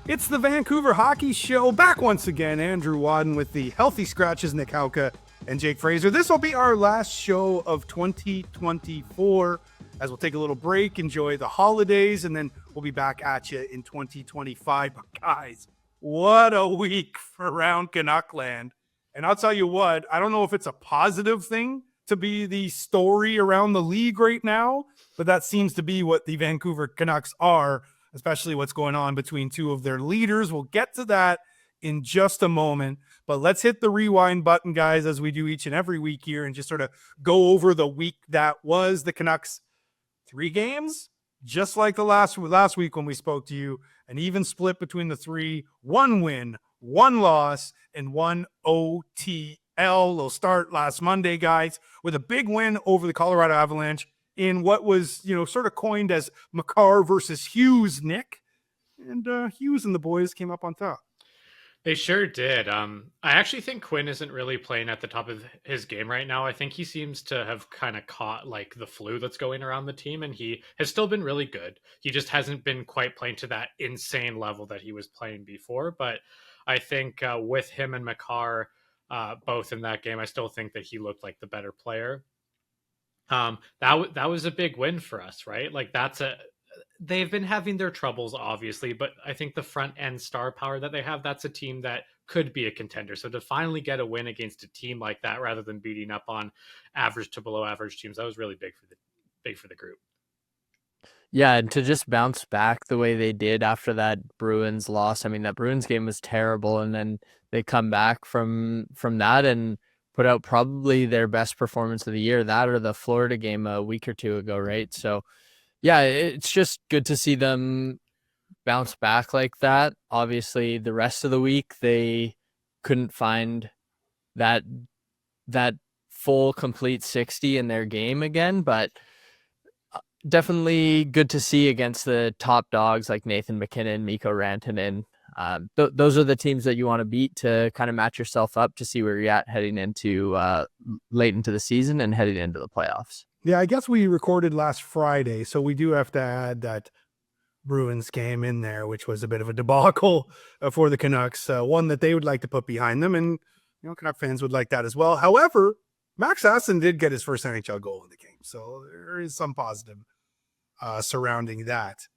It's the Vancouver Hockey Show, back once again. Andrew Wadden with the Healthy Scratches, Nic Houka and Jake Fraser. This will be our last show of 2024, as we'll take a little break, enjoy the holidays, and then we'll be back at you in 2025. But guys, what a week for Round Canuckland. And I'll tell you what, I don't know if it's a positive thing to be the story around the league right now, but that seems to be what the Vancouver Canucks are, especially what's going on between two of their leaders. We'll get to that in just a moment, but let's hit the rewind button, guys, as we do each and every week here, and just sort of go over the week that was. The Canucks, 3 games, just like the last week when we spoke to you, an even split between the 3, 1 win, 1 loss, and 1 OTL. They'll start last Monday, guys, with a big win over the Colorado Avalanche in what was, sort of coined as Makar versus Hughes, Nick. And Hughes and the boys came up on top. They sure did. I actually think Quinn isn't really playing at the top of his game right now. I think he seems to have kind of caught like the flu that's going around the team, and he has still been really good. He just hasn't been quite playing to that insane level that he was playing before. But I think with him and Makar both in that game, I still think that he looked like the better player. That was a big win for us, right? Like they've been having their troubles, obviously, but I think the front end star power that they have, that's a team that could be a contender. So to finally get a win against a team like that, rather than beating up on average to below average teams, that was really big for the group. Yeah, and to just bounce back the way they did after that Bruins loss. I mean, that Bruins game was terrible, and then they come back from that and put out probably their best performance of the year, that or the Florida game a week or two ago, right? So, yeah, it's just good to see them bounce back like that. Obviously, the rest of the week, they couldn't find that full, complete 60 in their game again, but definitely good to see against the top dogs like Nathan McKinnon, Mikko Rantanen. Those are the teams that you want to beat to kind of match yourself up to see where you're at heading into late into the season and heading into the playoffs. Yeah, I guess we recorded last Friday, so we do have to add that Bruins game in there, which was a bit of a debacle for the Canucks, one that they would like to put behind them, and Canuck fans would like that as well. However, Max Aston did get his first NHL goal in the game, so there is some positive surrounding that.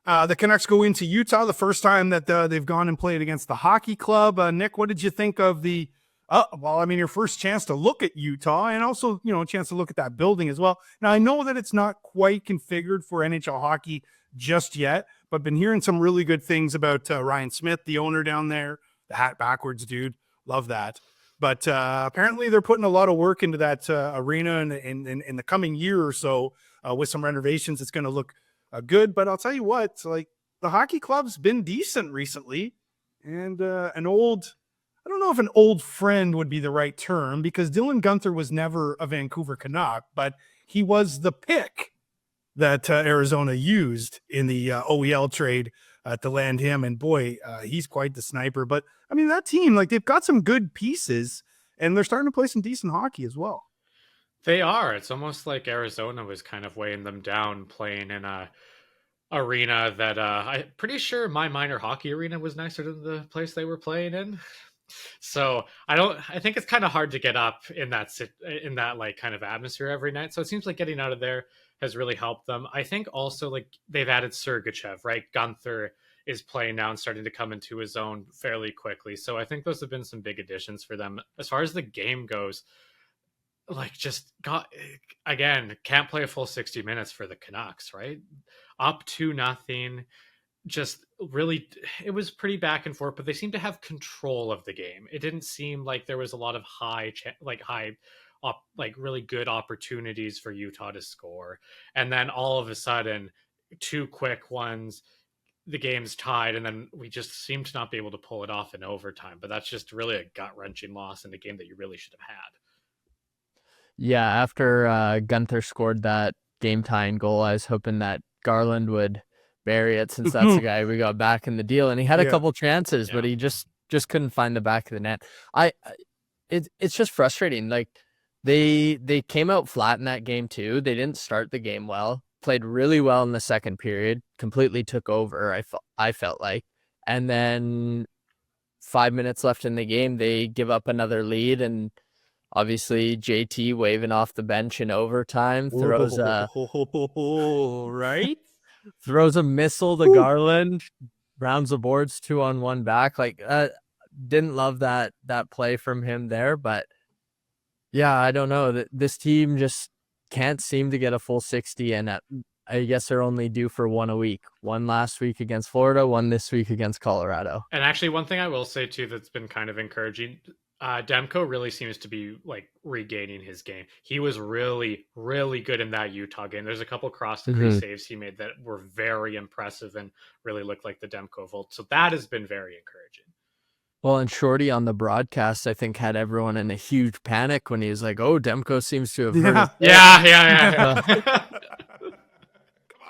The Canucks go into Utah the first time that they've gone and played against the hockey club. Nick, what did you think of your first chance to look at Utah, and also, a chance to look at that building as well. Now, I know that it's not quite configured for NHL hockey just yet, but been hearing some really good things about Ryan Smith, the owner down there, the hat backwards dude. Love that. But apparently they're putting a lot of work into that arena in the coming year or so with some renovations. It's going to look good. But I'll tell you what, like, the hockey club's been decent recently. And I don't know if an old friend would be the right term, because Dylan Guenther was never a Vancouver Canuck, but he was the pick that Arizona used in the OEL trade to land him. And boy, he's quite the sniper. But I mean, that team, like, they've got some good pieces, and they're starting to play some decent hockey as well. They are. It's almost like Arizona was kind of weighing them down, playing in a arena that I'm pretty sure my minor hockey arena was nicer than the place they were playing in. So I think it's kind of hard to get up in that like kind of atmosphere every night. So it seems like getting out of there has really helped them. I think also, like, they've added Sergachev, right? Guenther is playing now and starting to come into his own fairly quickly. So I think those have been some big additions for them. As far as the game goes, like, can't play a full 60 minutes for the Canucks, right? Up 2-0. Just really, it was pretty back and forth, but they seemed to have control of the game. It didn't seem like there was a lot of really good opportunities for Utah to score. And then all of a sudden, 2 quick ones, the game's tied, and then we just seem to not be able to pull it off in overtime. But that's just really a gut-wrenching loss in a game that you really should have had. Yeah, after Guenther scored that game-tying goal, I was hoping that Garland would bury it, since that's the guy we got back in the deal, and he had a couple chances, but he just couldn't find the back of the net. It's just frustrating. Like, they came out flat in that game too. They didn't start the game well, played really well in the second period, completely took over, I felt like, And then 5 minutes left in the game, they give up another lead, and obviously JT waving off the bench in overtime throws a right? throws a missile to Garland, rounds the boards 2-on-1 back. Like, didn't love that play from him there, but yeah, I don't know. This team just can't seem to get a full 60, and I guess they're only due for one a week. One last week against Florida, one this week against Colorado. And actually, one thing I will say too that's been kind of encouraging, Demko really seems to be like regaining his game. He was really, really good in that Utah game. There's a couple cross the crease saves he made that were very impressive and really looked like the Demko Volt. So that has been very encouraging. Well, and Shorty on the broadcast, I think, had everyone in a huge panic when he was like, "Oh, Demko seems to have hurt his Yeah. Come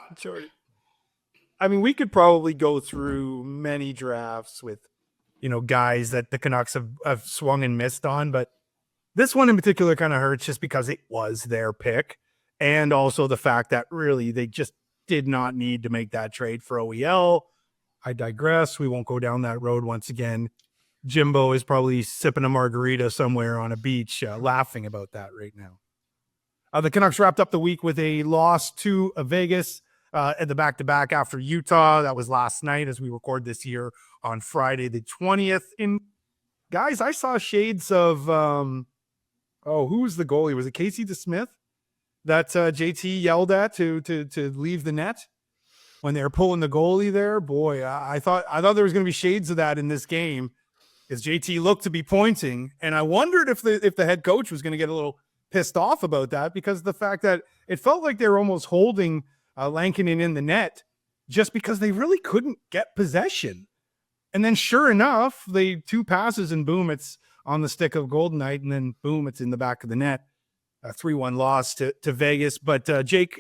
on, Shorty. I mean, we could probably go through many drafts with, guys that the Canucks have swung and missed on, but this one in particular kind of hurts just because it was their pick, and also the fact that really they just did not need to make that trade for OEL. I digress. We won't go down that road once again. Jimbo is probably sipping a margarita somewhere on a beach, laughing about that right now. The Canucks wrapped up the week with a loss to Vegas at the back-to-back after Utah. That was last night as we record this here on Friday the 20th. And guys, I saw shades of, who was the goalie? Was it Casey DeSmith that JT yelled at to leave the net when they were pulling the goalie there? Boy, I thought there was going to be shades of that in this game, as JT looked to be pointing, and I wondered if the head coach was going to get a little pissed off about that, because the fact that it felt like they were almost holding Lankinen in the net just because they really couldn't get possession. And then sure enough, they 2 passes and boom, it's on the stick of Golden Knight, and then boom, it's in the back of the net. A 3-1 loss to Vegas. But Jake,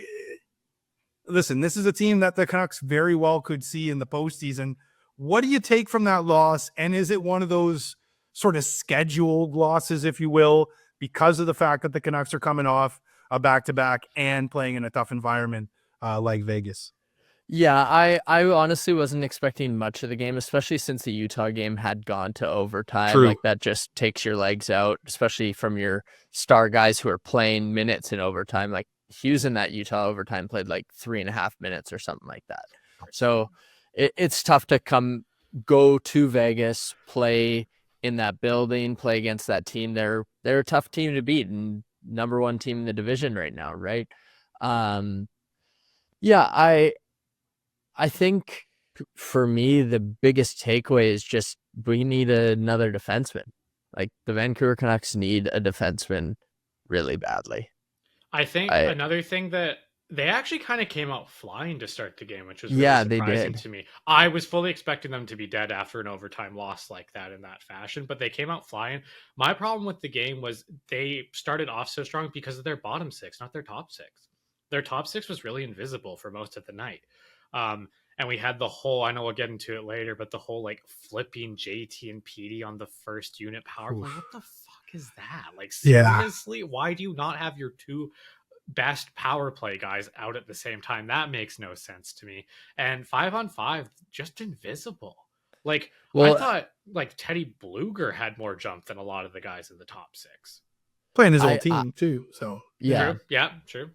listen, this is a team that the Canucks very well could see in the postseason. What do you take from that loss? And is it one of those sort of scheduled losses, if you will, because of the fact that the Canucks are coming off a back-to-back and playing in a tough environment like Vegas? Yeah, I honestly wasn't expecting much of the game, especially since the Utah game had gone to overtime. True. Like, that just takes your legs out, especially from your star guys who are playing minutes in overtime. Like, Hughes in that Utah overtime played like 3.5 minutes or something like that. So it's tough to go to Vegas, play in that building, play against that team. They're a tough team to beat, and number 1 team in the division right now, right? I think for me, the biggest takeaway is just we need another defenseman. Like, the Vancouver Canucks need a defenseman really badly. I think another thing that they actually kind of came out flying to start the game, which was really surprising to me. I was fully expecting them to be dead after an overtime loss like that in that fashion, but they came out flying. My problem with the game was they started off so strong because of their bottom 6, not their top 6. Their top 6 was really invisible for most of the night. And we had the whole, I know we'll get into it later, but the whole like flipping JT and PD on the first unit power play. What the fuck is that? Like, seriously, why do you not have your 2 best power play guys out at the same time? That makes no sense to me. And 5-on-5, just invisible. Like, I thought like Teddy Bluger had more jump than a lot of the guys in the top 6. Playing his old team too, so yeah, true.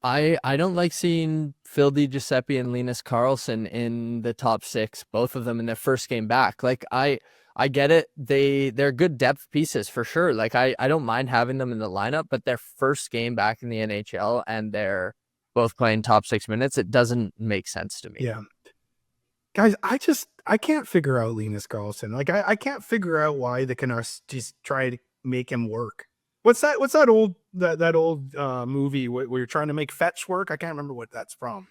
I don't like seeing Phil DiGiuseppe and Linus Karlsson in the top 6, both of them in their first game back. Like, I get it, they're good depth pieces for sure. Like, I don't mind having them in the lineup, but their first game back in the NHL and they're both playing top 6 minutes, it doesn't make sense to me. Yeah, guys, I can't figure out Linus Karlsson. Like, I can't figure out why the Canucks just try to make him work. What's that old movie where you're trying to make Fetch work? I can't remember what that's from,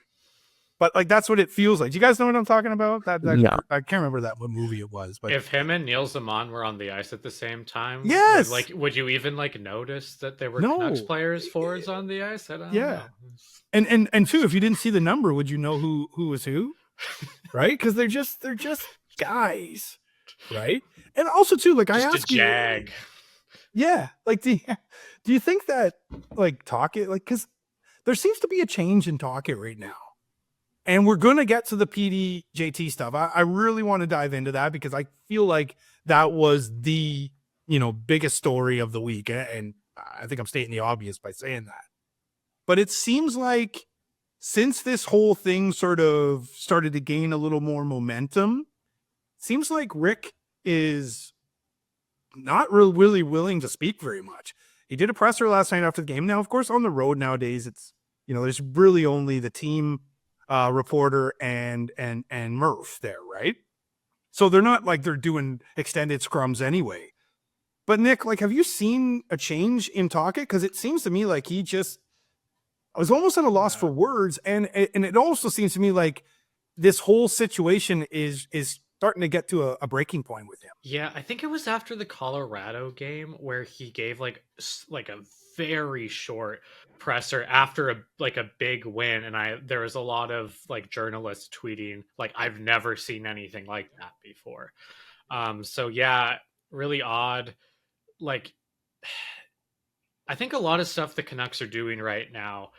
but like that's what it feels like. Do you guys know what I'm talking about? No. I can't remember what movie it was. But if him and Neil Zaman were on the ice at the same time, yes, would you even like notice that there were Canucks players forwards on the ice? I don't know. And too, if you didn't see the number, would you know who was who? Right? Because they're just guys, right? And also too, like, just I ask a jag. Yeah, like do you think that like Tocchet, like, because there seems to be a change in Tocchet right now, And we're going to get to the PD JT stuff. I really want to dive into that because I feel like that was the, biggest story of the week. And I think I'm stating the obvious by saying that. But it seems like since this whole thing sort of started to gain a little more momentum, seems like Rick is not really willing to speak very much. He did a presser last night after the game. Now, of course, on the road nowadays, it's, there's really only the team reporter and Murph there, right? So they're not like they're doing extended scrums anyway. But Nick, like, have you seen a change in Tocchet? Because it seems to me like I was almost at a loss for words, and it also seems to me like this whole situation is starting to get to a breaking point with him. Yeah, I think it was after the Colorado game where he gave like a very short presser after a big win, and there was a lot of like journalists tweeting like, I've never seen anything like that before. So yeah, really odd. Like, I think a lot of stuff the Canucks are doing right now,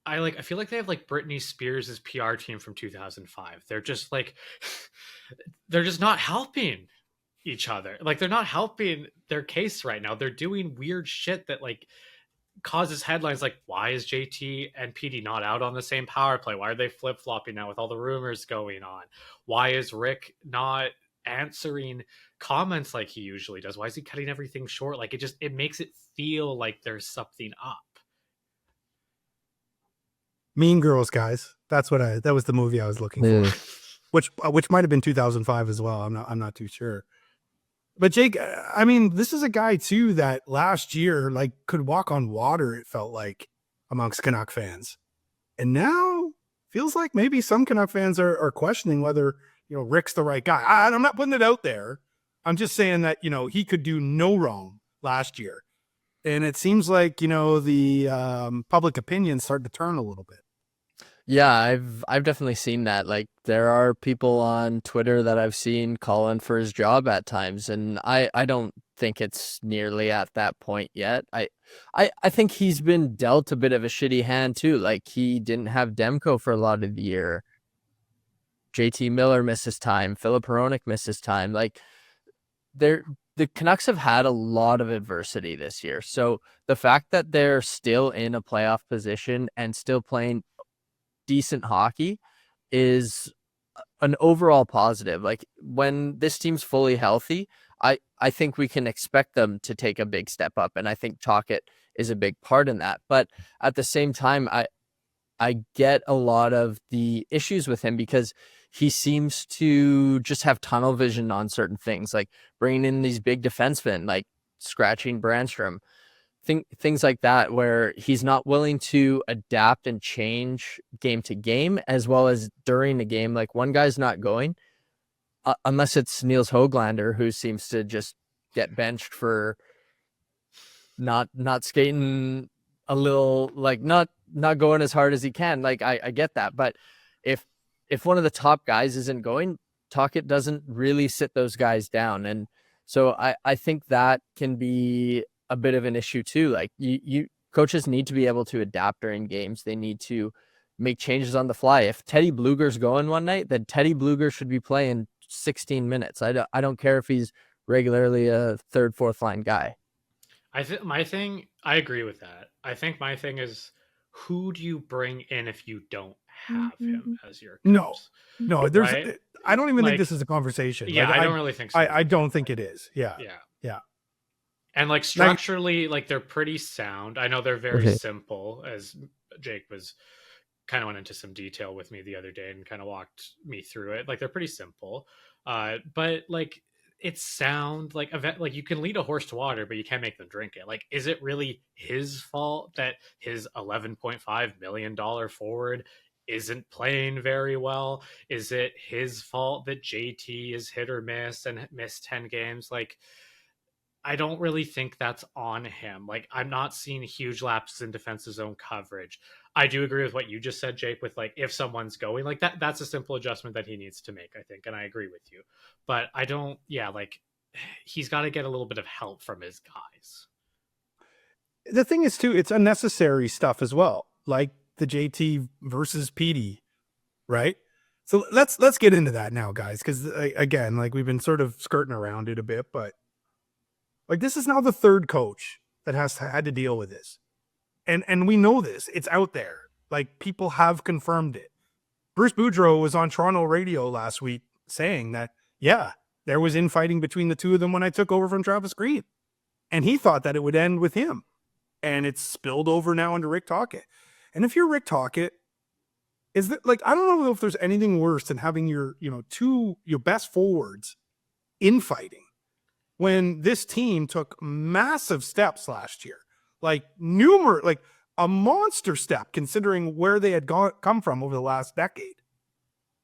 I feel like they have like Britney Spears' PR team from 2005. They're just like they're just not helping each other. Like, they're not helping their case right now. They're doing weird shit that like causes headlines like, why is JT and PD not out on the same power play? Why are they flip-flopping now with all the rumors going on? Why is Rick not answering comments like he usually does? Why is he cutting everything short? Like, it makes it feel like there's something up. Mean Girls, guys. That was the movie I was looking for, which might have been 2005 as well. I'm not too sure. But Jake, I mean, this is a guy too that last year like could walk on water. It felt like amongst Canuck fans, and now feels like maybe some Canuck fans are questioning whether Rick's the right guy. I'm not putting it out there. I'm just saying that he could do no wrong last year. And it seems like, the public opinion started to turn a little bit. Yeah, I've definitely seen that. Like, there are people on Twitter that I've seen calling for his job at times, and I don't think it's nearly at that point yet. I think he's been dealt a bit of a shitty hand too. Like, he didn't have Demko for a lot of the year. JT Miller misses time. Filip Hronek misses time. Like, the Canucks have had a lot of adversity this year. So the fact that they're still in a playoff position and still playing decent hockey is an overall positive. Like, when this team's fully healthy, I think we can expect them to take a big step up. And I think Tocchet is a big part in that. But at the same time, I get a lot of the issues with him because he seems to just have tunnel vision on certain things, like bringing in these big defensemen, like scratching Brandstrom, things like that, where he's not willing to adapt and change game to game as well as during the game. Like, one guy's not going unless it's Niels Höglander, who seems to just get benched for not skating a little, like not going as hard as he can. Like, I get that. But if one of the top guys isn't going, Tocchet doesn't really sit those guys down. And so I think that can be a bit of an issue too. Like, you coaches need to be able to adapt during games. They need to make changes on the fly. If Teddy Bluger's going one night, then Teddy Bluger should be playing 16 minutes. I don't care if he's regularly a third, fourth line guy. I agree with that. I think my thing is, who do you bring in if you don't have him as your coach? No, right? I don't even think this is a conversation. Yeah, like, I don't really think so. I don't think it is. Yeah. And like, structurally, like, they're pretty sound. I know they're very simple, as Jake was kind of went into some detail with me the other day and kind of walked me through it. Like, they're pretty simple. But like, it's sound like you can lead a horse to water, but you can't make them drink it. Like, is it really his fault that his $11.5 million forward isn't playing very well? Is it his fault that JT is hit or miss and missed 10 games? Like, I don't really think that's on him. Like, I'm not seeing huge lapses in defensive zone coverage. I do agree with what you just said, Jake, with like, if someone's going like that's a simple adjustment that he needs to make, I think. And I agree with you, but I don't, like, he's got to get a little bit of help from his guys. The thing is too, it's unnecessary stuff as well. Like the JT versus PD right? So let's get into that now, guys, because again, like we've been sort of skirting around it a bit, but like this is now the third coach that had to deal with this. And we know this. It's out there. Like people have confirmed it. Bruce Boudreau was on Toronto radio last week saying that, yeah, there was infighting between the two of them when I took over from Travis Green. And he thought that it would end with him. And it's spilled over now into Rick Tocchet. And if you're Rick Tocchet, is that like, I don't know if there's anything worse than having your best forwards infighting when this team took massive steps last year, like a monster step considering where they had come from over the last decade.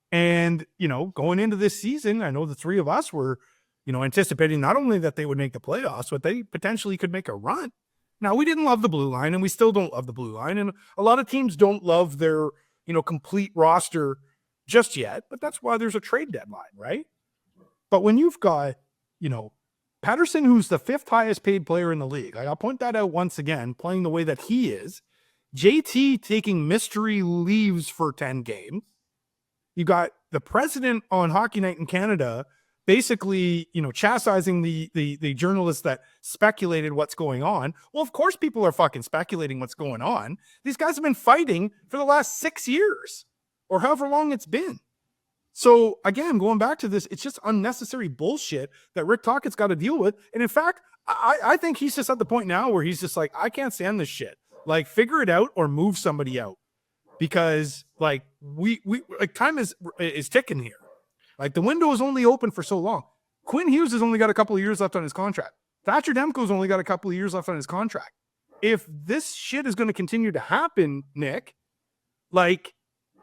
And, going into this season, I know the three of us were, anticipating not only that they would make the playoffs, but they potentially could make a run. Now, we didn't love the blue line, and we still don't love the blue line. And a lot of teams don't love their, complete roster just yet, but that's why there's a trade deadline, right? But when you've got, Pettersson, who's the fifth highest paid player in the league, I'll point that out once again, playing the way that he is, JT taking mystery leaves for 10 games. You got the president on Hockey Night in Canada basically, chastising the journalists that speculated what's going on. Well, of course people are fucking speculating what's going on. These guys have been fighting for the last 6 years or however long it's been. So again, going back to this, it's just unnecessary bullshit that Rick Tocchet's got to deal with. And in fact, I think he's just at the point now where he's just like, I can't stand this shit. Like, figure it out or move somebody out. Because like we like time is ticking here. Like the window is only open for so long. Quinn Hughes has only got a couple of years left on his contract. Thatcher Demko's only got a couple of years left on his contract. If this shit is going to continue to happen, Nick, like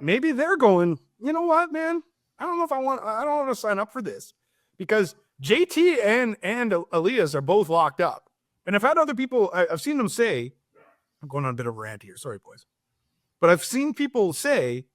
maybe they're going, you know what, man? I don't want to sign up for this because JT and Elias are both locked up. And I've had other people, I've seen them say, I'm going on a bit of a rant here. Sorry, boys. But I've seen people say,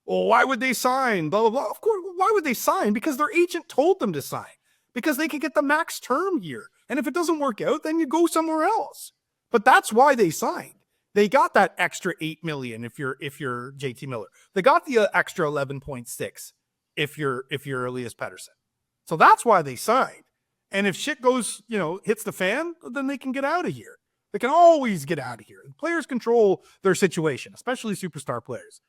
well, why would they sign? Blah, blah, blah. Of course, why would they sign? Because their agent told them to sign. Because they could get the max term here. And if it doesn't work out, then you go somewhere else. But that's why they signed. They got that extra $8 million if you're JT Miller. They got the extra 11.6 if you're Elias Pettersson. So that's why they signed. And if shit goes, hits the fan, then they can get out of here. They can always get out of here. Players control their situation, especially superstar players.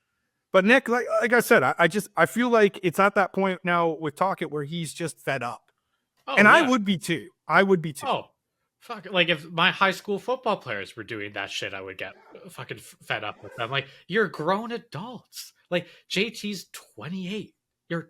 But Nick, like I said, I feel like it's at that point now with Tocchet where he's just fed up. Oh, and yeah. I would be too. Oh, fuck. Like if my high school football players were doing that shit, I would get fucking fed up with them. Like, you're grown adults. Like, JT's 28. You're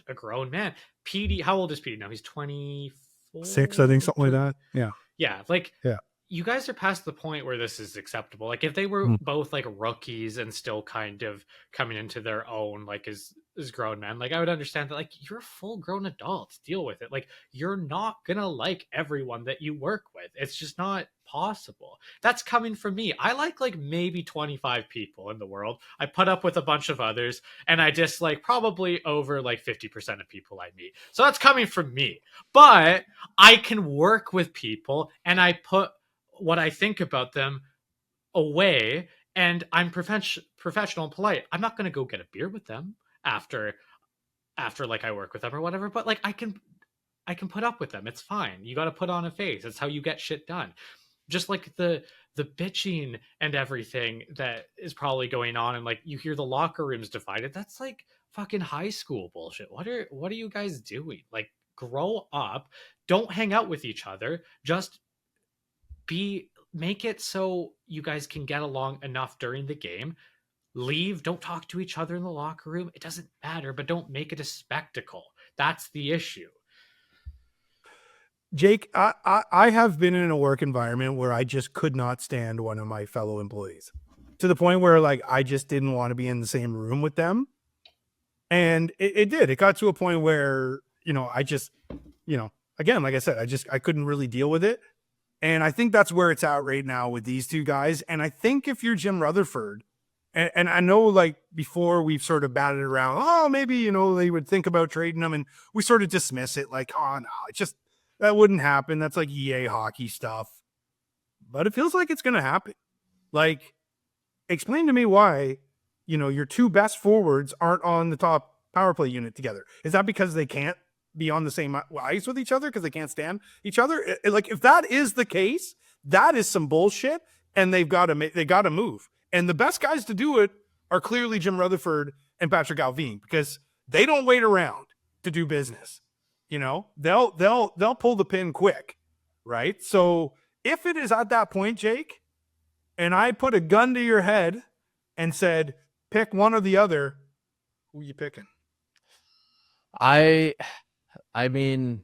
a grown man. PD, how old is PD now? He's 24? 6, I think, something like that. Yeah. Yeah. Yeah. You guys are past the point where this is acceptable. Like, if they were both like rookies and still kind of coming into their own, like as grown men, like I would understand that, like, you're full grown adults, deal with it. Like, you're not gonna like everyone that you work with. It's just not possible. That's coming from me. I like maybe 25 people in the world. I put up with a bunch of others, and I dislike probably over like 50% of people I meet. So that's coming from me. But I can work with people, and I put what I think about them away, and I'm professional and polite. I'm not going to go get a beer with them after like I work with them or whatever, but like I can put up with them. It's fine. You got to put on a face. It's how you get shit done. Just like the bitching and everything that is probably going on, and like you hear the locker rooms divided. That's like fucking high school bullshit. What are you guys doing? Like, grow up. Don't hang out with each other. Just make it so you guys can get along enough during the game. Leave. Don't talk to each other in the locker room. It doesn't matter, but don't make it a spectacle. That's the issue. Jake, I have been in a work environment where I just could not stand one of my fellow employees to the point where like I just didn't want to be in the same room with them. And it got to a point where, I just, again, like I said, I couldn't really deal with it. And I think that's where it's at right now with these two guys. And I think if you're Jim Rutherford, and I know like before we've sort of batted around, oh, maybe, they would think about trading them. And we sort of dismiss it like, oh, no, that wouldn't happen. That's like EA hockey stuff. But it feels like it's going to happen. Like, explain to me why your two best forwards aren't on the top power play unit together? Is that because they can't be on the same ice with each other because they can't stand each other? Like, if that is the case, that is some bullshit, and they got to move. And the best guys to do it are clearly Jim Rutherford and Patrick Alvin, because they don't wait around to do business. They'll pull the pin quick, right? So if it is at that point, Jake, and I put a gun to your head and said, pick one or the other, who are you picking? I mean,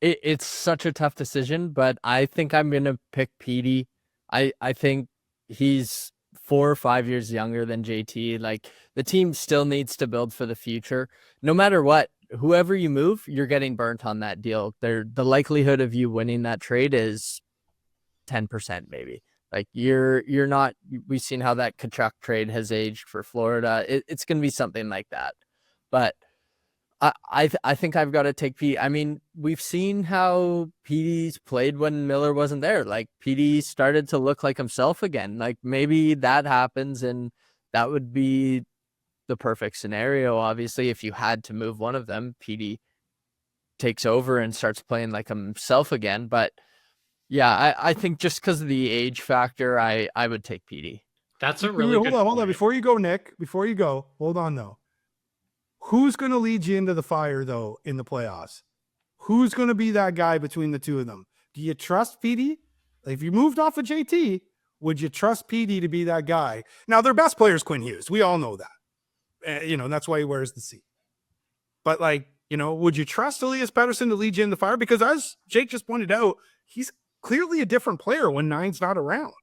it's such a tough decision, but I think I'm gonna pick Petey. I think he's 4 or 5 years younger than JT. Like, the team still needs to build for the future. No matter what, whoever you move, you're getting burnt on that deal. The likelihood of you winning that trade is 10% maybe. Like, you're not. We've seen how that Tkachuk trade has aged for Florida. It's going to be something like that. But I think I've got to take Petey. I mean, we've seen how Petey's played when Miller wasn't there. Like, Petey started to look like himself again. Like, maybe that happens, and that would be the perfect scenario. Obviously, if you had to move one of them, Petey takes over and starts playing like himself again. But yeah, I think just because of the age factor, I would take Petey. That's a really good hold on. Before you go, Nick, hold on, though. Who's going to lead you into the fire, though, in the playoffs? Who's going to be that guy between the two of them? Do you trust Petey? If you moved off of JT, would you trust Petey to be that guy? Now, their best player is Quinn Hughes. We all know that. That's why he wears the C. But, would you trust Elias Pettersson to lead you in the fire? Because as Jake just pointed out, he's clearly a different player when Nine's not around.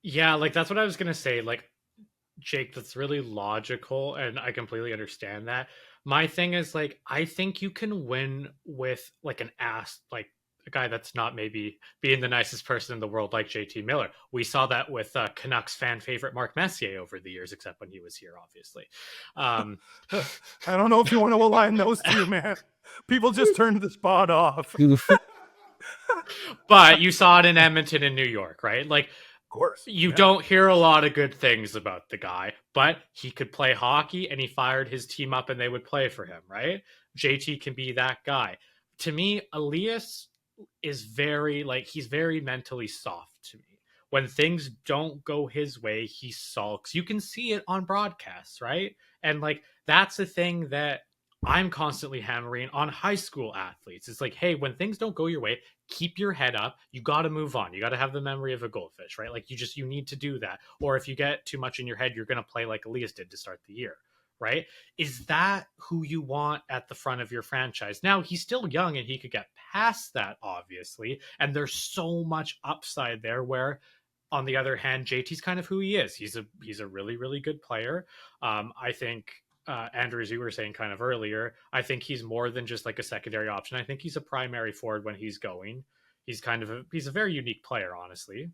Yeah, that's what I was going to say. Jake, that's really logical, and I completely understand that. My thing is, I think you can win with a guy that's not maybe being the nicest person in the world, like JT Miller. We saw that with Canucks fan favorite Mark Messier over the years, except when he was here, obviously. I don't know if you want to align those two, man. People just turned the spot off. But you saw it in Edmonton and New York, right? Of course. You don't hear a lot of good things about the guy, but he could play hockey, and he fired his team up and they would play for him, right? JT can be that guy. To me, Elias is he's very mentally soft to me. When things don't go his way, he sulks. You can see it on broadcasts, right? And that's the thing that I'm constantly hammering on high school athletes. It's hey, when things don't go your way, keep your head up. You got to move on. You got to have the memory of a goldfish, right? You need to do that. Or if you get too much in your head, you're going to play like Elias did to start the year, right? Is that who you want at the front of your franchise? Now, he's still young and he could get past that, obviously. And there's so much upside there where, on the other hand, JT's kind of who he is. He's a really, really good player. I think, Andrew, as you were saying kind of earlier, I think he's more than just a secondary option. I think he's a primary forward when he's going. He's a very unique player, honestly,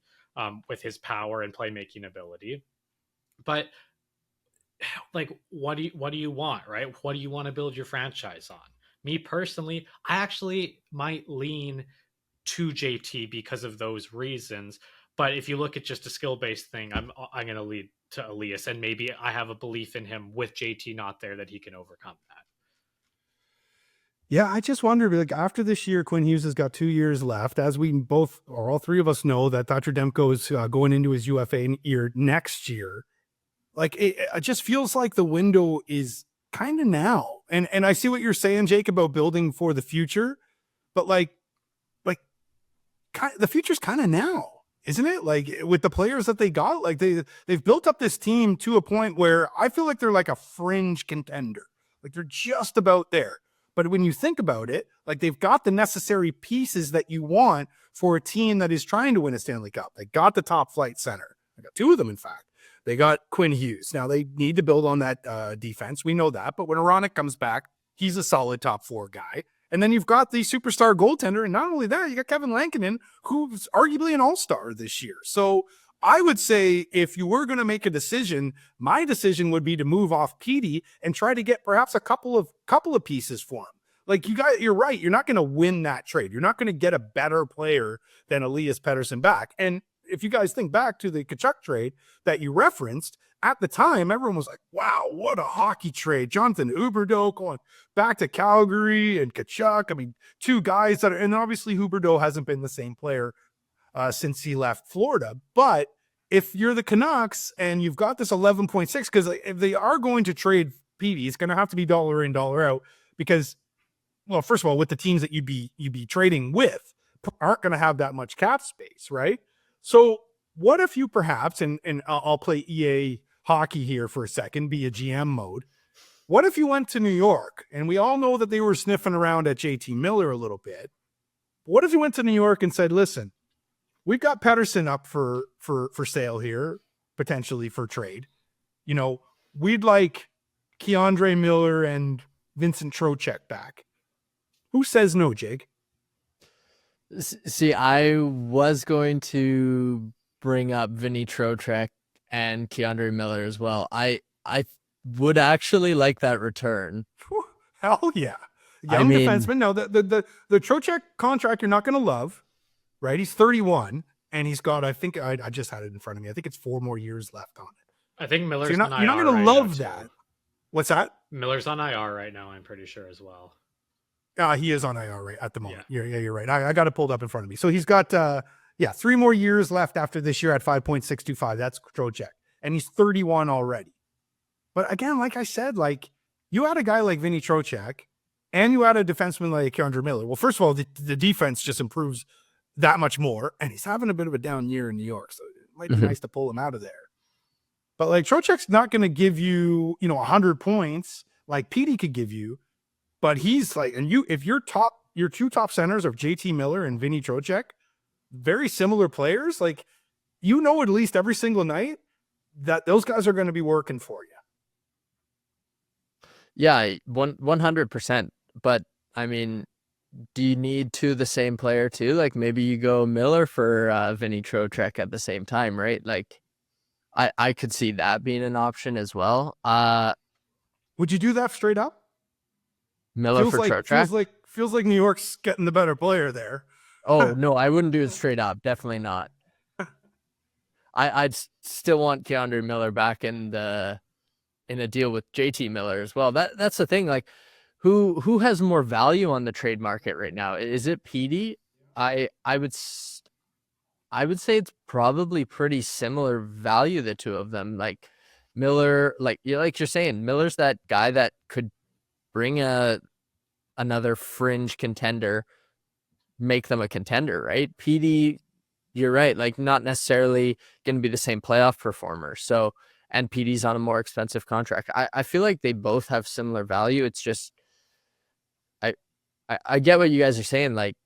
with his power and playmaking ability. But what do you want, right? What do you want to build your franchise on? Me personally, I actually might lean to JT because of those reasons. But if you look at just a skill-based thing, I'm going to lead to Elias, and maybe I have a belief in him with JT not there that he can overcome that. Yeah, I just wonder, after this year, Quinn Hughes has got 2 years left. As we both, or all three of us, know that Thatcher Demko is going into his UFA year next year. It just feels like the window is kind of now. And I see what you're saying, Jake, about building for the future, but the future's kind of now. Isn't it? With the players that they got, they've built up this team to a point where I feel like they're like a fringe contender. They're just about there. But when you think about it, they've got the necessary pieces that you want for a team that is trying to win a Stanley Cup. They got the top flight center. They got two of them, in fact. They got Quinn Hughes. Now they need to build on that defense. We know that. But when Aronic comes back, he's a solid top 4 guy. And then you've got the superstar goaltender. And not only that, you got Kevin Lankinen, who's arguably an all-star this year. So I would say if you were going to make a decision, my decision would be to move off Petey and try to get perhaps a couple of pieces for him. You're right. You're not going to win that trade. You're not going to get a better player than Elias Pettersson back. And if you guys think back to the Tkachuk trade that you referenced, at the time, everyone was like, wow, what a hockey trade. Jonathan Huberdeau going back to Calgary and Kachuk. I mean, two guys that are, and obviously Huberdeau hasn't been the same player since he left Florida. But if you're the Canucks and you've got this 11.6, because if they are going to trade Petey, it's going to have to be dollar in, dollar out, because, well, first of all, with the teams that you'd be trading with aren't going to have that much cap space, right? So what if you perhaps, and I'll play EA hockey here for a second, be a GM mode. What if you went to New York, and we all know that they were sniffing around at JT Miller a little bit. What if you went to New York and said, listen, we've got Pettersson up for sale here, potentially for trade. You know, we'd like Keandre Miller and Vincent Trocheck back. Who says no, Jake? See, I was going to bring up Vinny Trocheck and Keandre Miller as well. I would actually like that return. Hell yeah. Young defenseman. No, the Trocheck contract you're not going to love, right? He's 31, and he's got, I think, I just had it in front of me. I think it's 4 more years left on it. I think Miller's so on IR. You're not going to love that. What's that? Miller's on IR right now, I'm pretty sure as well. He is on IR right at the moment. Yeah. You're right. I got it pulled up in front of me. So he's got 3 more years left after this year at 5.625. That's Trocheck. And he's 31 already. But again, like I said, like you had a guy like Vinny Trocheck and you had a defenseman like Keandre Miller. Well, first of all, the defense just improves that much more. And he's having a bit of a down year in New York. So it might be nice to pull him out of there. But like Trocheck's not going to give you, 100 points like Petey could give you. But he's like, and if your 2 top centers are JT Miller and Vinny Trocheck, very similar players, like, at least every single night that those guys are going to be working for you. Yeah, 100%. But I mean, do you need 2 the same player too? Like maybe you go Miller for Vinny Trocheck at the same time, right? Like I could see that being an option as well. Would you do that straight up? Miller for Trocheck? Feels like New York's getting the better player there. Oh, no, I wouldn't do it straight up. Definitely not. I'd still want Keandre Miller back in a deal with JT Miller as well. That's the thing. Like, who has more value on the trade market right now? Is it Petey? I would say it's probably pretty similar value, the two of them. Like Miller, like you're saying, Miller's that guy that could bring another fringe contender, make them a contender, right? Petey, you're right, like not necessarily going to be the same playoff performer. So, and Petey's on a more expensive contract. I feel like they both have similar value. It's just, I get what you guys are saying. Like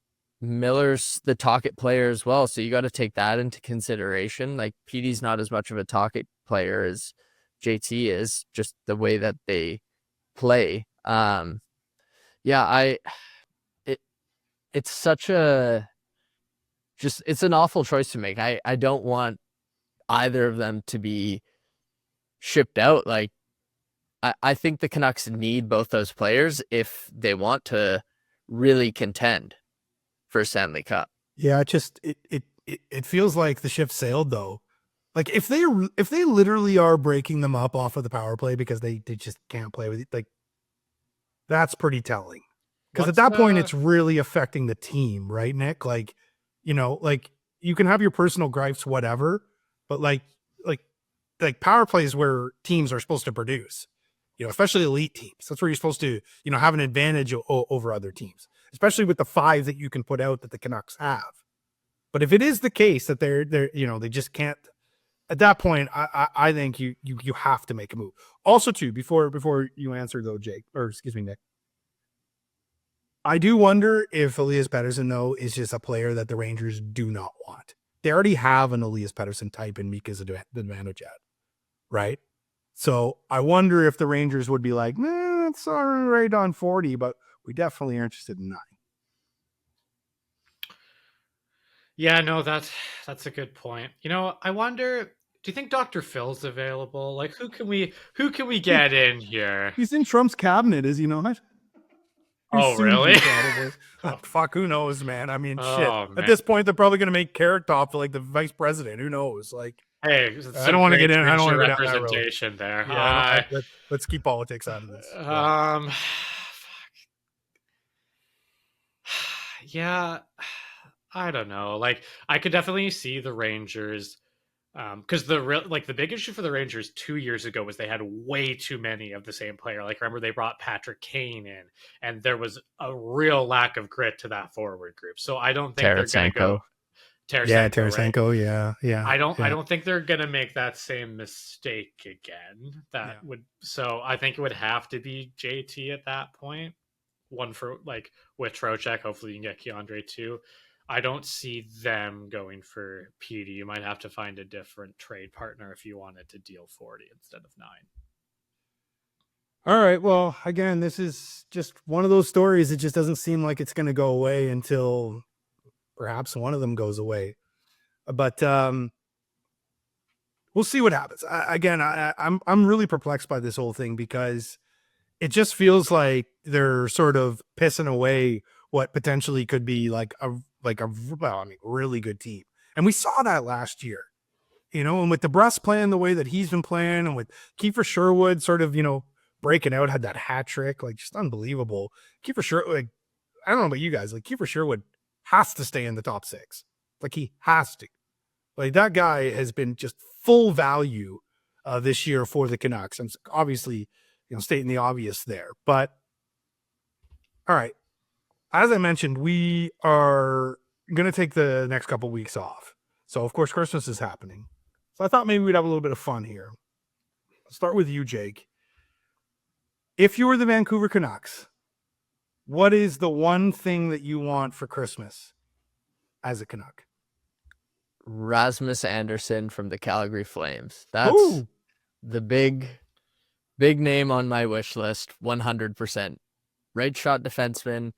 Miller's the talk-it player as well, so you got to take that into consideration. Like Petey's not as much of a talk-it player as JT is, just the way that they play. It's such a it's an awful choice to make. I don't want either of them to be shipped out. Like I think the Canucks need both those players if they want to really contend for Stanley Cup. Yeah, it feels like the ship sailed though. Like if they literally are breaking them up off of the power play because they just can't play with it, like that's pretty telling. Because at that point, it's really affecting the team, right, Nick? Like, like you can have your personal gripes, whatever, but like power plays where teams are supposed to produce, especially elite teams. That's where you're supposed to, have an advantage over other teams, especially with the 5 that you can put out that the Canucks have. But if it is the case that they're they just can't, at that point, I think you have to make a move. Also, too, before you answer though, Jake, or excuse me, Nick. I do wonder if Elias Pettersson, though, is just a player that the Rangers do not want. They already have an Elias Pettersson type in Mika Zibanejad, right? So I wonder if the Rangers would be like, it's all right on 40, but we definitely are interested in 9. Yeah, no, that's a good point. I wonder, do you think Dr. Phil's available? Like, who can we get in here? He's in Trump's cabinet, is he not? Oh, really? Fuck, who knows, man? I mean, shit. Man. At this point, they're probably going to make Carrot Top like the vice president. Who knows? Like, Hey, I don't want to get in. I don't want to go down that road. representation there. Yeah, let's keep politics out of this. Fuck. Yeah, I don't know. Like, I could definitely see the Rangers, because the big issue for the Rangers 2 years ago was they had way too many of the same player. Like, remember they brought Patrick Kane in, and there was a real lack of grit to that forward group. So I don't think they're going to go. Tarasenko, right? yeah. I don't think they're gonna make that same mistake again. So I think it would have to be JT at that point. One for like with Trocheck. Hopefully you can get Keandre too. I don't see them going for PD. You might have to find a different trade partner if you wanted to deal 40 instead of 9. All right. Well, again, this is just one of those stories. It just doesn't seem like it's going to go away until perhaps one of them goes away. But we'll see what happens. I'm really perplexed by this whole thing because it just feels like they're sort of pissing away what potentially could be like a really good team. And we saw that last year, and with DeBrus playing the way that he's been playing, and with Kiefer Sherwood sort of, breaking out, had that hat trick, like just unbelievable. Kiefer Sherwood, like, I don't know about you guys, like Kiefer Sherwood has to stay in the top 6. Like he has to. Like that guy has been just full value this year for the Canucks. And obviously, stating the obvious there. But all right. As I mentioned, we are going to take the next couple weeks off. So of course, Christmas is happening. So I thought maybe we'd have a little bit of fun here. I'll start with you, Jake. If you were the Vancouver Canucks, what is the one thing that you want for Christmas as a Canuck? Rasmus Andersson from the Calgary Flames. That's the big name on my wish list. 100%. Right shot defenseman.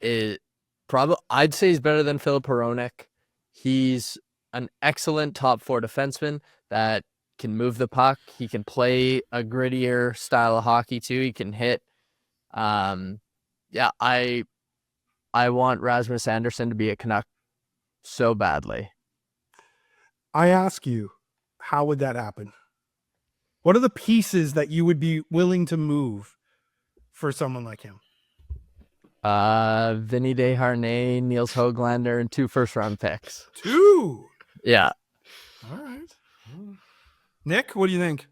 I'd say he's better than Filip Hronek. He's an excellent top 4 defenseman that can move the puck. He can play a grittier style of hockey too. He can hit. I want Rasmus Andersson to be a Canuck so badly. I ask you, how would that happen? What are the pieces that you would be willing to move for someone like him? Vinny Desharnais, Niels Höglander, and 2 first-round picks. 2? Yeah. All right. Nick, what do you think?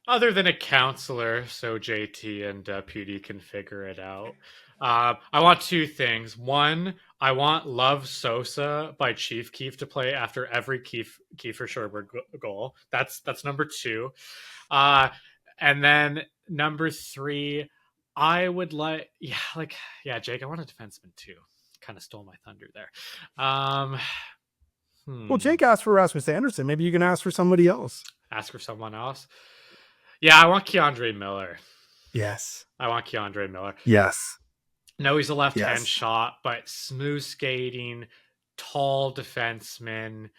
Other than a counselor, so JT and PD can figure it out. I want 2 things. One, I want Love Sosa by Chief Keef to play after every Kiefer Sherwood goal. That's number 2. And then number 3, I would Jake, I want a defenseman too. Kind of stole my thunder there. Well, Jake asked for Rasmus Andersson. Maybe you can ask for somebody else. Ask for someone else. Yeah, I want Keandre Miller. Yes. I want Keandre Miller. Yes. No, he's a left-hand shot, but smooth skating, tall defenseman.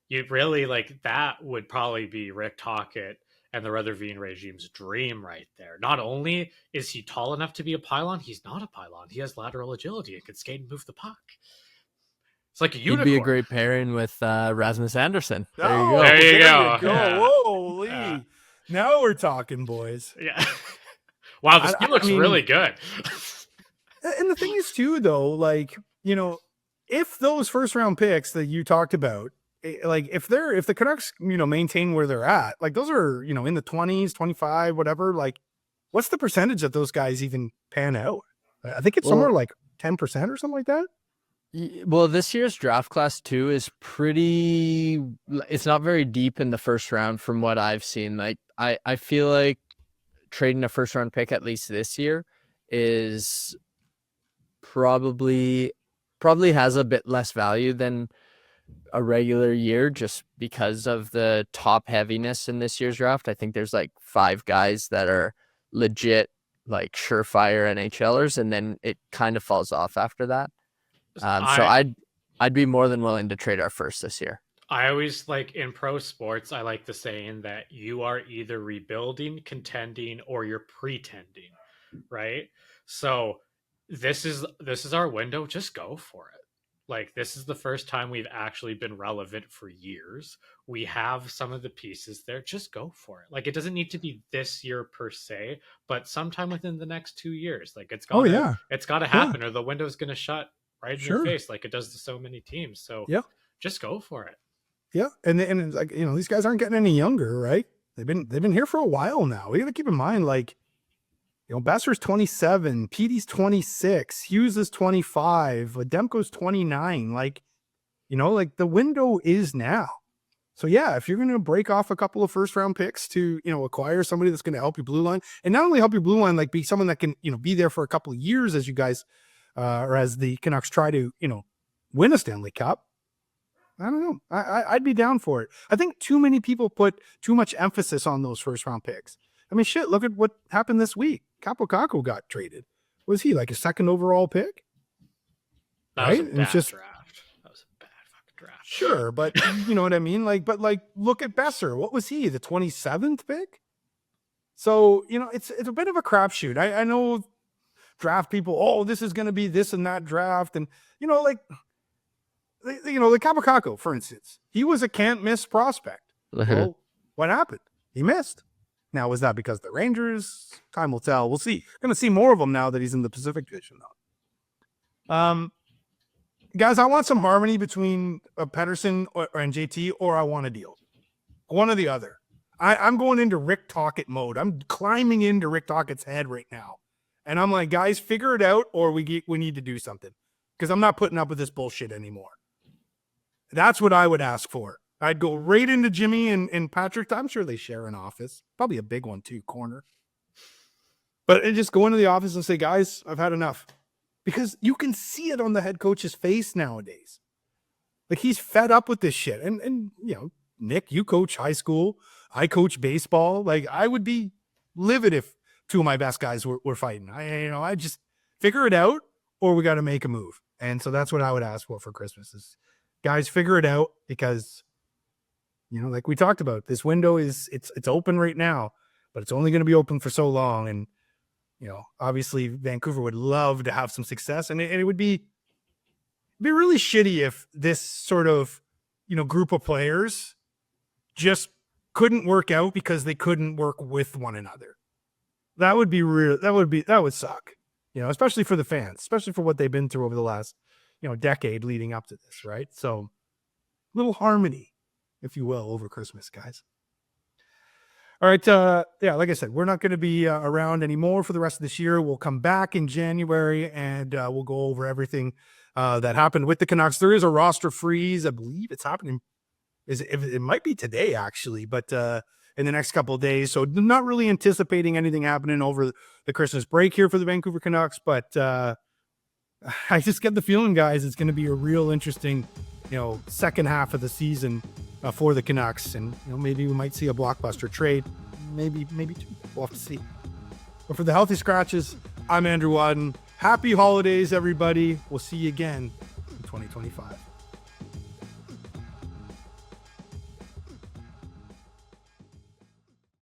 You really that would probably be Rick Tocchet and the Rutherford regime's dream right there. Not only is he tall enough to be a pylon, he's not a pylon. He has lateral agility and can skate and move the puck. It's like a unicorn. He'd be a great pairing with Rasmus Andersson. There you go. There you go. Yeah. Holy. Now we're talking, boys. Yeah. Wow, he looks really good. And the thing is, too, though, if those first-round picks that you talked about, if the Canucks, maintain where they're at, those are, in the 20s, 25, whatever, what's the percentage that those guys even pan out? I think it's somewhere 10% or something like that. Well, this year's draft class too is it's not very deep in the first round from what I've seen. I feel like trading a first round pick, at least this year, is probably has a bit less value than a regular year just because of the top heaviness in this year's draft. I think there's 5 guys that are legit, surefire NHLers, and then it kind of falls off after that. So I'd be more than willing to trade our first this year. I always in pro sports, I like the saying that you are either rebuilding, contending, or you're pretending, right? So this is our window. Just go for it. Like, this is the first time we've actually been relevant for years. We have some of the pieces there. Just go for it. Like, it doesn't need to be this year per se, but sometime within the next 2 years. Like, Oh yeah, it's gotta yeah, happen, or the window's gonna shut right in your sure, face, like it does to so many teams. So yeah, just go for it. yeah. And it's like, you know, these guys aren't getting any younger, right? They've been here for a while now. We got to keep in mind, like, you know, Besser's 27, Petey's 26, Hughes is 25, Demko's 29. Like, you know, like the window is now. So yeah, if you're going to break off a couple of first round picks to, you know, acquire somebody that's going to help your blue line, and not only help your blue line, like be someone that can, you know, be there for a couple of years as you guys, or as the Canucks try to, you know, win a Stanley Cup. I don't know. I'd be down for it. I think too many people put too much emphasis on those first round picks. I mean, shit, look at what happened this week. Kaapo Kakko got traded. Was he like a second overall pick? That Right? was a And bad it's just draft. That was a bad fucking draft. sure, but you know what I mean? Like, but like, look at Besser. What was he? The 27th pick? So, you know, it's a bit of a crapshoot. I know draft people, oh, this is going to be this and that draft. And, you know, like, you know, like Kaapo Kakko, for instance, he was a can't miss prospect. Well, what happened? He missed. Now, was that because the Rangers? Time will tell. We'll see. Going to see more of him now that he's in the Pacific Division, though. Guys, I want some harmony between Pettersson and JT, or I want a deal. One or the other. I'm going into Rick Tocchet mode. I'm climbing into Rick Tocchet's head right now. And I'm like, guys, figure it out, or we need to do something. Because I'm not putting up with this bullshit anymore. That's what I would ask for. I'd go right into Jimmy and Patrick. I'm sure they share an office. Probably a big one, too, corner. But just go into the office and say, guys, I've had enough. Because you can see it on the head coach's face nowadays. Like, he's fed up with this shit. And you know, Nick, you coach high school. I coach baseball. Like, I would be livid if two of my best guys were fighting. I just figure it out, or we got to make a move. And so that's what I would ask for Christmas is, guys, figure it out, because, you know, like we talked about, this window it's open right now, but it's only going to be open for so long. And, you know, obviously Vancouver would love to have some success, and it would be really shitty if this sort of, you know, group of players just couldn't work out because they couldn't work with one another. That would be real. That would suck, you know, especially for the fans, especially for what they've been through over the last, you know, decade leading up to this, right? So, little harmony, if you will, over Christmas, guys. All right. Yeah, like I said, we're not going to be around anymore for the rest of this year. We'll come back in January, and we'll go over everything that happened with the Canucks. There is a roster freeze. I believe it's happening. It might be today, actually, but in the next couple of days. So not really anticipating anything happening over the Christmas break here for the Vancouver Canucks. But I just get the feeling, guys, it's going to be a real interesting, you know, second half of the season for the Canucks. And, you know, maybe we might see a blockbuster trade. Maybe two. We'll have to see. But for the Healthy Scratches, I'm Andrew Wadden. Happy holidays, everybody. We'll see you again in 2025.